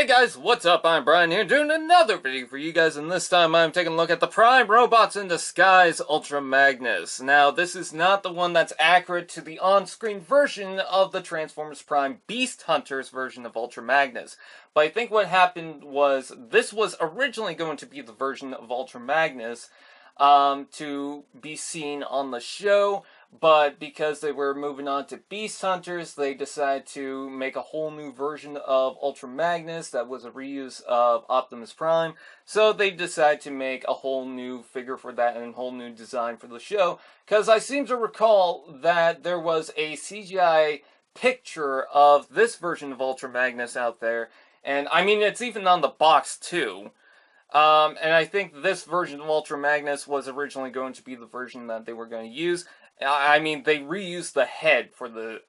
Hey guys, what's up? I'm Brian here doing another video for you guys, and this time I'm taking a look at the Prime Robots in Disguise Ultra Magnus. Now, this is not the one that's accurate to the on-screen version of the Transformers Prime Beast Hunters version of Ultra Magnus. But I think what happened was, this was originally going to be the version of Ultra Magnus to be seen on the show, but because they were moving on to Beast Hunters, they decided to make a whole new version of Ultra Magnus that was a reuse of Optimus Prime. So they decided to make a whole new figure for that and a whole new design for the show. Because I seem to recall that there was a CGI picture of this version of Ultra Magnus out there. And I mean, it's even on the box too. And I think this version of Ultra Magnus was originally going to be the version that they were going to use. I mean, they reused the head for the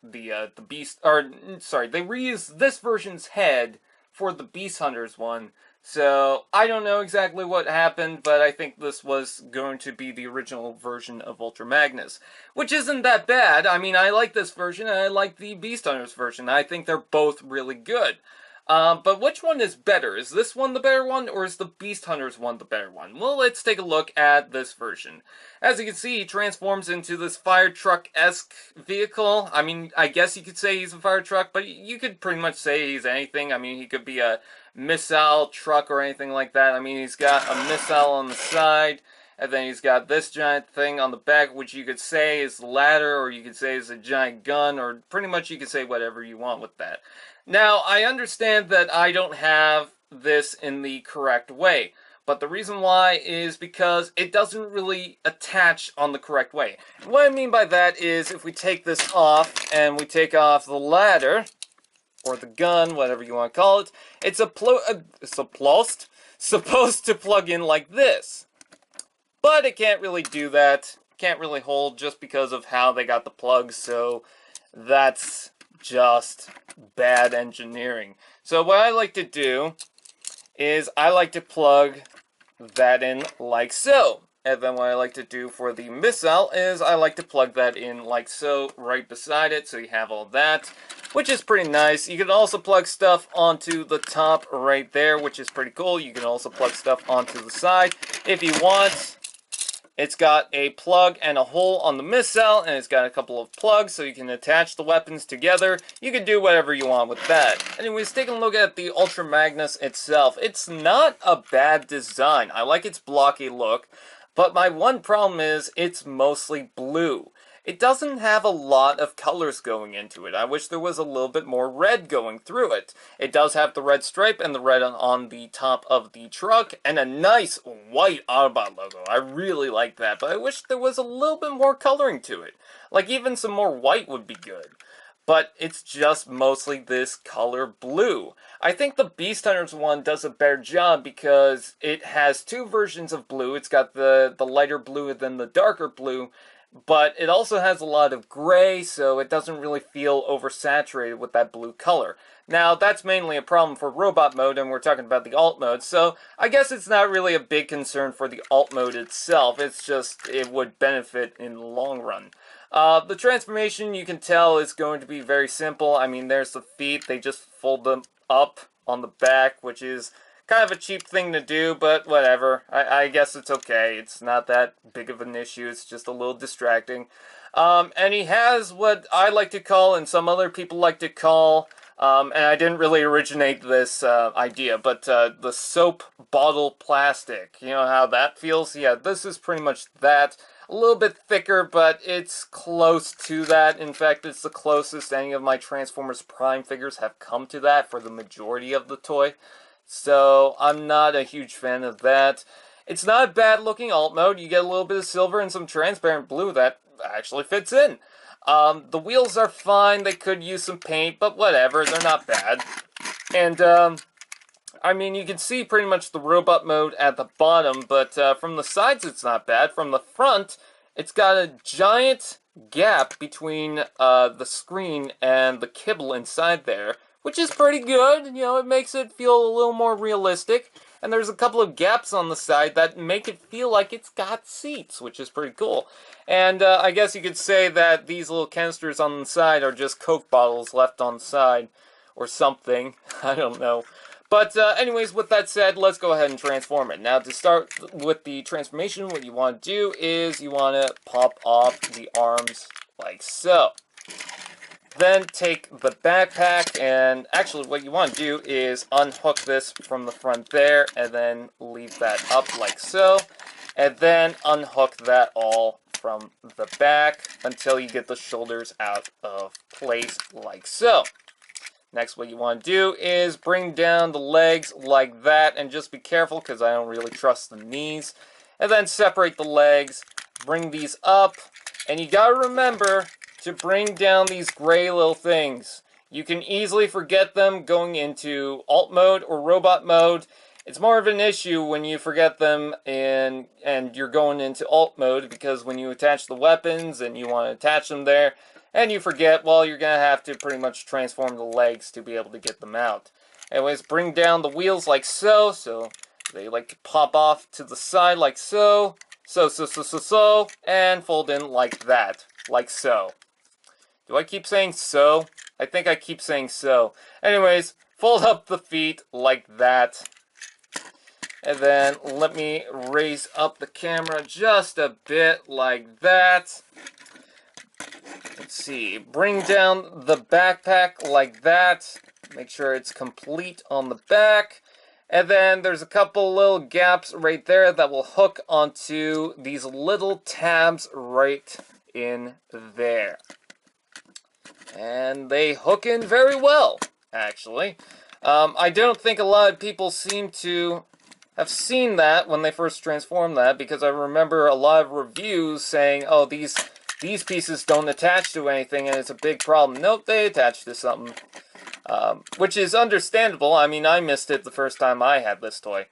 Beast, or, sorry, they reused this version's head for the Beast Hunters one. So, I don't know exactly what happened, but I think this was going to be the original version of Ultra Magnus. Which isn't that bad. I mean, I like this version, and I like the Beast Hunters version. I think they're both really good. But which one is better? Is this one the better one, or is the Beast Hunters one the better one? Well, let's take a look at this version. As you can see, he transforms into this fire truck-esque vehicle. I mean, I guess you could say he's a fire truck, but you could pretty much say he's anything. I mean, he could be a missile truck or anything like that. I mean, he's got a missile on the side, and then he's got this giant thing on the back, which you could say is the ladder, or you could say is a giant gun, or pretty much you could say whatever you want with that. Now, I understand that I don't have this in the correct way, but the reason why is because it doesn't really attach on the correct way. What I mean by that is, if we take this off, and we take off the ladder, or the gun, whatever you want to call it, it's supposed to plug in like this. But it can't really do that, can't really hold just because of how they got the plugs, so that's just bad engineering. So what I like to do is I like to plug that in like so. And then what I like to do for the missile is I like to plug that in like so right beside it, so you have all that, which is pretty nice. You can also plug stuff onto the top right there, which is pretty cool. You can also plug stuff onto the side if you want. It's got a plug and a hole on the missile, and it's got a couple of plugs so you can attach the weapons together. You can do whatever you want with that. Anyways, taking a look at the Ultra Magnus itself. It's not a bad design. I like its blocky look, but my one problem is it's mostly blue. It doesn't have a lot of colors going into it. I wish there was a little bit more red going through it. It does have the red stripe and the red on the top of the truck, and a nice white Autobot logo. I really like that, but I wish there was a little bit more coloring to it. Like, even some more white would be good. But it's just mostly this color blue. I think the Beast Hunters one does a better job because it has two versions of blue. It's got the lighter blue and then the darker blue. But it also has a lot of gray, so it doesn't really feel oversaturated with that blue color. Now, that's mainly a problem for robot mode, and we're talking about the alt mode, so I guess it's not really a big concern for the alt mode itself. It's just, it would benefit in the long run. The transformation, you can tell, is going to be very simple. I mean, there's the feet. They just fold them up on the back, which is kind of a cheap thing to do, but whatever. I guess it's okay. It's not that big of an issue. It's just a little distracting. And he has what I like to call, and some other people like to call, and I didn't really originate this idea, but the soap bottle plastic. You know how that feels? Yeah, this is pretty much that. A little bit thicker, but it's close to that. In fact, it's the closest any of my Transformers Prime figures have come to that for the majority of the toy. So, I'm not a huge fan of that. It's not a bad looking alt mode. You get a little bit of silver and some transparent blue that actually fits in. The wheels are fine. They could use some paint, but whatever. They're not bad. And, I mean, you can see pretty much the robot mode at the bottom, but from the sides it's not bad. From the front, it's got a giant gap between the screen and the kibble inside there, which is pretty good. You know, it makes it feel a little more realistic. And there's a couple of gaps on the side that make it feel like it's got seats, which is pretty cool. And I guess you could say that these little canisters on the side are just Coke bottles left on the side, or something. I don't know. But anyways, with that said, let's go ahead and transform it. Now, to start with the transformation, what you want to do is you want to pop off the arms like so. Then take the backpack, and actually what you want to do is unhook this from the front there, and then leave that up like so. And then unhook that all from the back until you get the shoulders out of place like so. Next, what you want to do is bring down the legs like that, and just be careful because I don't really trust the knees. And then separate the legs, bring these up, and you gotta remember to bring down these gray little things. You can easily forget them going into alt mode or robot mode. It's more of an issue when you forget them and you're going into alt mode, because when you attach the weapons and you want to attach them there, and you forget, well, you're going to have to pretty much transform the legs to be able to get them out. Anyways, bring down the wheels like so. So they like to pop off to the side like so. So. And fold in like that. Like so. Do I keep saying so? I think I keep saying so. Anyways, fold up the feet like that. And then let me raise up the camera just a bit like that. Let's see, bring down the backpack like that. Make sure it's complete on the back. And then there's a couple little gaps right there that will hook onto these little tabs right in there. And they hook in very well, actually. I don't think a lot of people seem to have seen that when they first transformed that, because I remember a lot of reviews saying, oh, these pieces don't attach to anything and it's a big problem. Nope, they attach to something. Which is understandable. I mean, I missed it the first time I had this toy.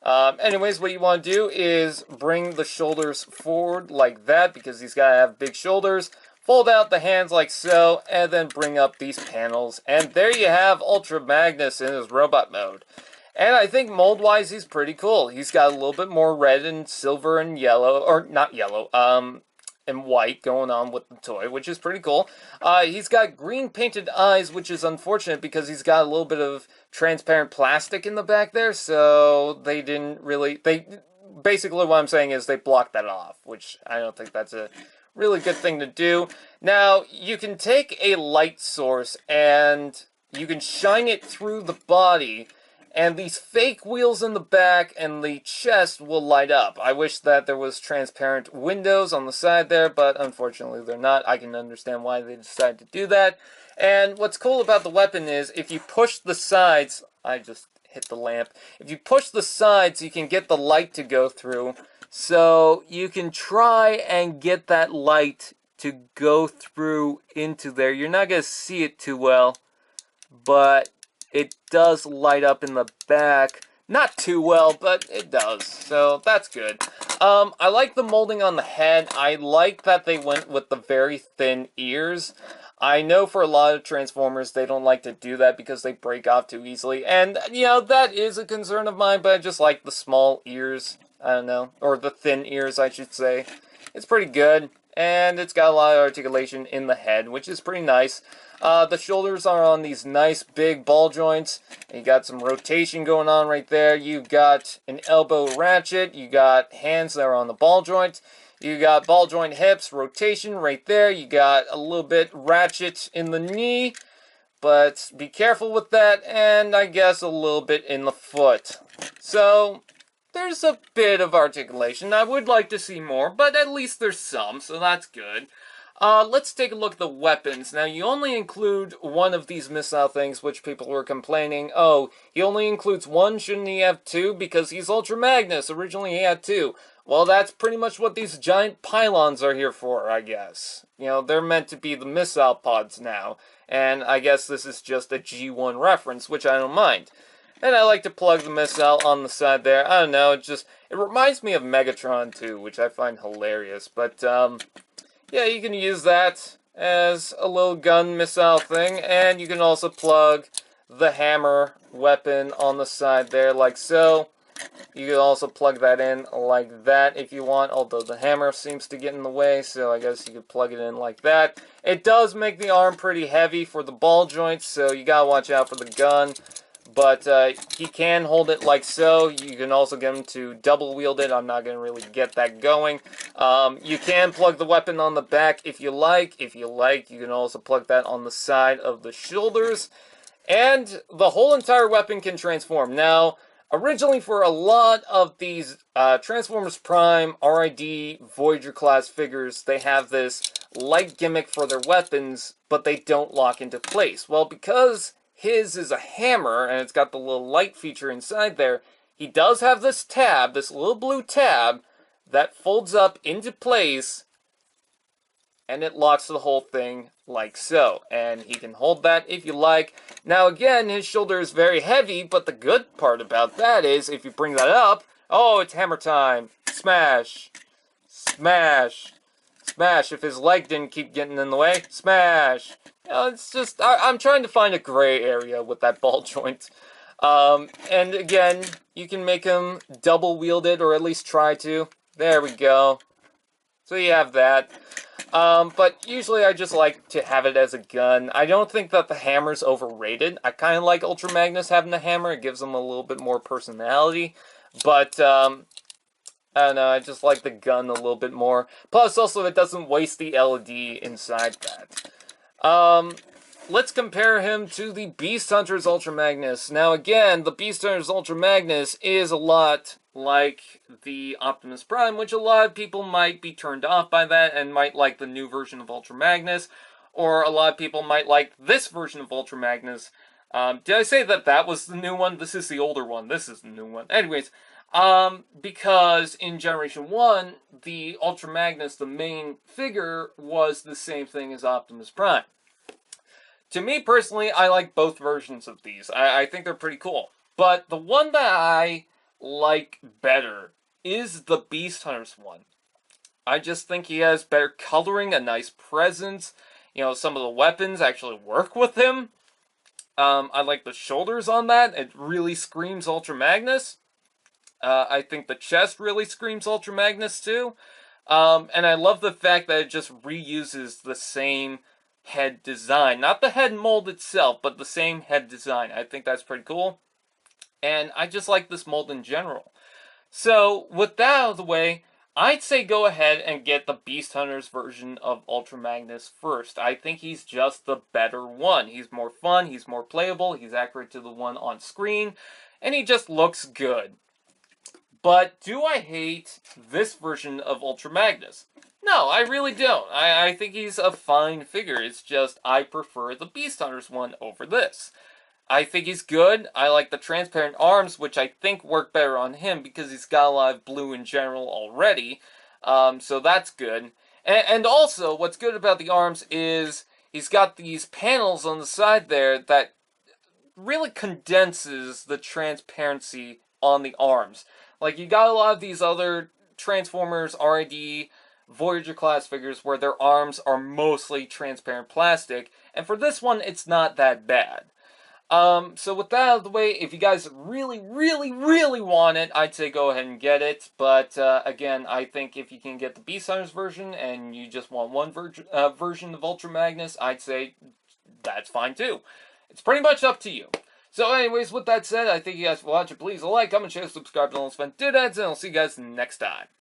Anyways, what you want to do is bring the shoulders forward like that, because he's got to have big shoulders. Fold out the hands like so, and then bring up these panels. And there you have Ultra Magnus in his robot mode. And I think mold-wise, he's pretty cool. He's got a little bit more red and silver and yellow, or not yellow, and white going on with the toy, which is pretty cool. He's got green painted eyes, which is unfortunate because he's got a little bit of transparent plastic in the back there, so they didn't really... Basically what I'm saying is they blocked that off, which I don't think that's a really good thing to do. Now, you can take a light source and you can shine it through the body, and these fake wheels in the back and the chest will light up. I wish that there was transparent windows on the side there, but unfortunately they're not. I can understand why they decided to do that. And what's cool about the weapon is if you push the sides... I just hit the lamp. If you push the sides, you can get the light to go through. So you can try and get that light to go through into there. You're not going to see it too well, but it does light up in the back. Not too well, but it does. So that's good. I like the molding on the head. I like that they went with the very thin ears. I know for a lot of Transformers, they don't like to do that because they break off too easily. And, you know, that is a concern of mine, but I just like the small ears. I don't know. Or the thin ears, I should say. It's pretty good. And it's got a lot of articulation in the head, which is pretty nice. The shoulders are on these nice big ball joints. You got some rotation going on right there. You've got an elbow ratchet. You got hands that are on the ball joint. You got ball joint hips, rotation right there. You got a little bit ratchet in the knee, but be careful with that. And I guess a little bit in the foot. So there's a bit of articulation. I would like to see more, but at least there's some, so that's good. Let's take a look at the weapons. Now, you only include one of these missile things, which people were complaining, oh, he only includes one, shouldn't he have two? Because he's Ultra Magnus. Originally, he had two. Well, that's pretty much what these giant pylons are here for, I guess. You know, they're meant to be the missile pods now. And I guess this is just a G1 reference, which I don't mind. And I like to plug the missile on the side there. I don't know, it reminds me of Megatron too, which I find hilarious. But, yeah, you can use that as a little gun missile thing. And you can also plug the hammer weapon on the side there, like so. You can also plug that in like that if you want, although the hammer seems to get in the way, so I guess you could plug it in like that. It does make the arm pretty heavy for the ball joints, so you gotta watch out for the gun. but he can hold it like so. You can also get him to double wield it. I'm not going to really get that going. You can plug the weapon on the back if you like. If you like, you can also plug that on the side of the shoulders. And the whole entire weapon can transform. Now, originally for a lot of these Transformers Prime, RID, Voyager class figures, they have this light gimmick for their weapons, but they don't lock into place. Well, because his is a hammer, and it's got the little light feature inside there, he does have this tab, this little blue tab, that folds up into place, and it locks the whole thing like so. And he can hold that if you like. Now again, his shoulder is very heavy, but the good part about that is, if you bring that up, oh, it's hammer time. Smash. Smash. Smash. If his leg didn't keep getting in the way, smash. You know, it's just, I'm trying to find a gray area with that ball joint. And again, you can make him double wielded, or at least try to. There we go. So you have that. But usually I just like to have it as a gun. I don't think that the hammer's overrated. I kind of like Ultra Magnus having the hammer. It gives him a little bit more personality. But, I don't know, I just like the gun a little bit more. Plus, also, it doesn't waste the LED inside that. Let's compare him to the Beast Hunters Ultra Magnus. Now, again, the Beast Hunters Ultra Magnus is a lot like the Optimus Prime, which a lot of people might be turned off by that and might like the new version of Ultra Magnus, or a lot of people might like this version of Ultra Magnus. Did I say that that was the new one? This is the older one. This is the new one. Anyways, because in Generation 1, the Ultra Magnus, the main figure, was the same thing as Optimus Prime. To me, personally, I like both versions of these. I think they're pretty cool. But the one that I like better is the Beast Hunters one. I just think he has better coloring, a nice presence. You know, some of the weapons actually work with him. I like the shoulders on that. It really screams Ultra Magnus. I think the chest really screams Ultra Magnus too. And I love the fact that it just reuses the same head design. Not the head mold itself, but the same head design. I think that's pretty cool. And I just like this mold in general. So, with that out of the way, I'd say go ahead and get the Beast Hunters version of Ultra Magnus first. I think he's just the better one. He's more fun, he's more playable, he's accurate to the one on screen, and he just looks good. But do I hate this version of Ultra Magnus? No, I really don't. I think he's a fine figure. It's just I prefer the Beast Hunters one over this. I think he's good. I like the transparent arms, which I think work better on him because he's got a lot of blue in general already. So that's good. And also, what's good about the arms is he's got these panels on the side there that really condenses the transparency on the arms. Like, you got a lot of these other Transformers, RID, Voyager class figures where their arms are mostly transparent plastic, and for this one, it's not that bad. So with that out of the way, if you guys really, really, really want it, I'd say go ahead and get it. But, again, I think if you can get the Beast Hunters version and you just want one version of Ultra Magnus, I'd say that's fine too. It's pretty much up to you. So anyways, with that said, I thank you guys for watching. Please like, comment, share, subscribe, and all those fun doodads, and I'll see you guys next time.